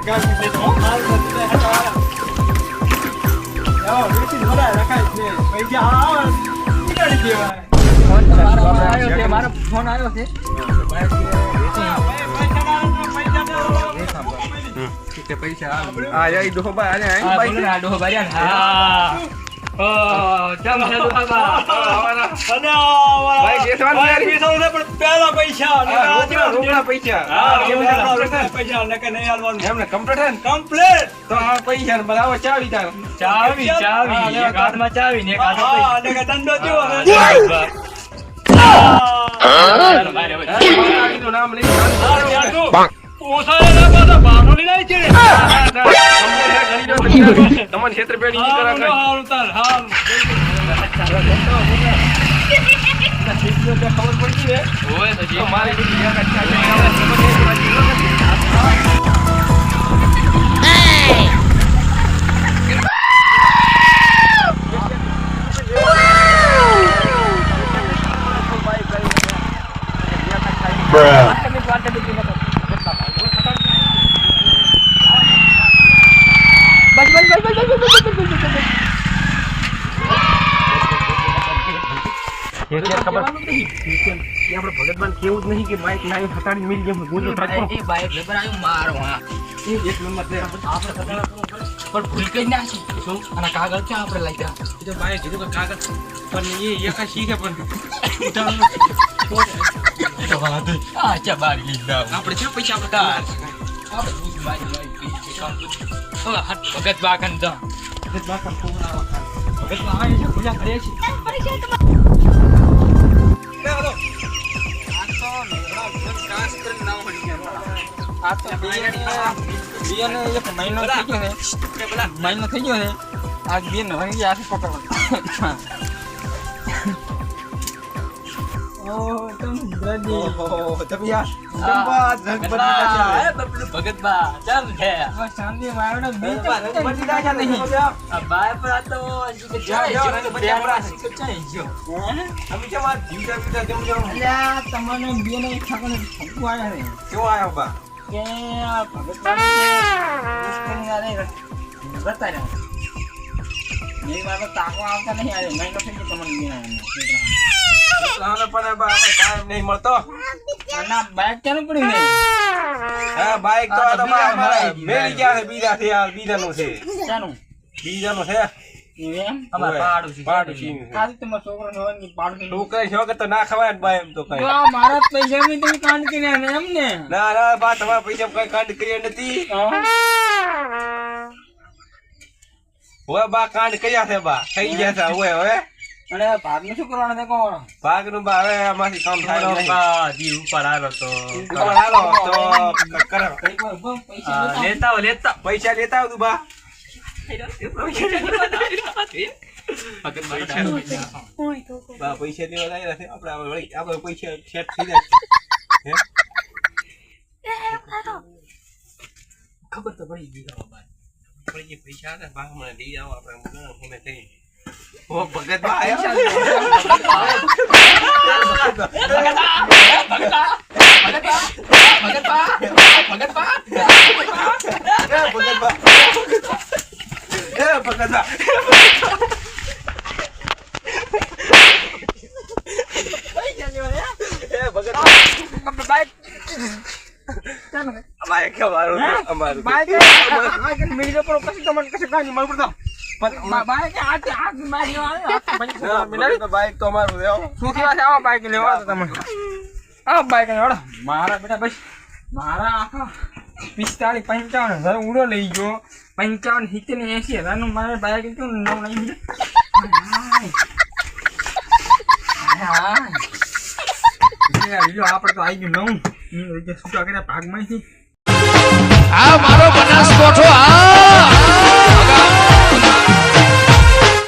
કામ એટલે તો માલ નથી હટાવા યાર વેચી નોડા રખાય છે પૈસા આવે નીકળી દેવાય ફોન આવ્યો છે મારો ફોન આવ્યો છે પૈસા આ જઈ ડોહબા આને આઈ બાઈક આ ડોહબા હા ઓ જમ છે ડોહબા અને ભાઈ જેસવાન યાર સૌને પણ પહેલા પૈસા રોકડા પૈસા હા પૈસા નકે નહીં આલવાનું એમને કમ્પ્લીટ તો આ પૈસા બનાવો ચાવી તાર ચાવી એક હાથમાં ચાવી ને એક હાથમાં હા નકે દંડો થયો નું નામ લઈ ઓસારે ના પાછા બાનો લઈ જાય છે તમને ક્ષેત્ર પેડી ની કરા કઈ હાલ ઉતાર હાલ ખબર પડી છે ઓય તો જે મારી બધી એક અચ્છા ભગતમાન કેવું જ નહીં કે બાઈક લાવી હટાડી મિલ જેમ ગુંજો થાય એ બાઈક લેબર આવ્યો મારો હા એ એક નંબર છે આપણે પણ ભૂલ કઈ ના શું અને કાગળ ક્યાં આપણે લઈ ગયા એ તો બાઈક કીધું કે કાગળ પણ એ એકા શીખે પણ તો વાત આ ચા બારી લીધા આપણે છે પૈસા આપણે તાર આપણે બાઈક હવે હટ ભગત બાકન જા ભગત બાકન કોના ભગત આવે છે પૂજા કરે છે મહિનો થઈ ગયો ને આ બે નવી આ પકડવા તાકો આવતા નહીં આવે મહિનો થઈ ગયો તમને નહીં મળતો બાઈક ક્યાં પડ્યું નહીં હા બાઈક તો તમારા મેળી ગયા છે બીજાનું છે બીજાનું છે એમ અમાર પાડું છે ખાલી તમાર છોકરાનો હોય ને પાડું છોકરા છોકર તો ના ખવાય ને ભાઈ એમ તો કઈ મારા પૈસા મે તમે કાંડ કર્યા ને એમ ને ના બા તમારા પૈસા કઈ કાંડ કર્યા નથી ઓય બા કાંડ કર્યા છે બા થઈ ગયા છે ઓય હવે અને ભાગનું શું કરવાનું છે કોણ ભાગનું બા હવે આમાંથી કામ થાય નહીં બા દી ઉપર આવ્યો તો કરે લેતા પૈસા લેતા આવ તું બા પૈસા લેવા આપણે પૈસા સેટ થઈ જાય ખબર તો પડી ગઈ પૈસા ને બા મને દઈ આવો આપણે થઈ ઓ ભગત બા આયા બાઈક તો અમારું શું કેવા છે આવા બાઈક લેવા તમે આ બાઈક મારા બેટા બસ મારા આખા 45-55 ઉડો લઈ ગયો 55-70-80 નું મારે બાઈક કેવું નવ નહીં આપડે તો આવી ગયું નવું છૂટા કર્યા ભાગમાં આ મારો બનાસકોઠો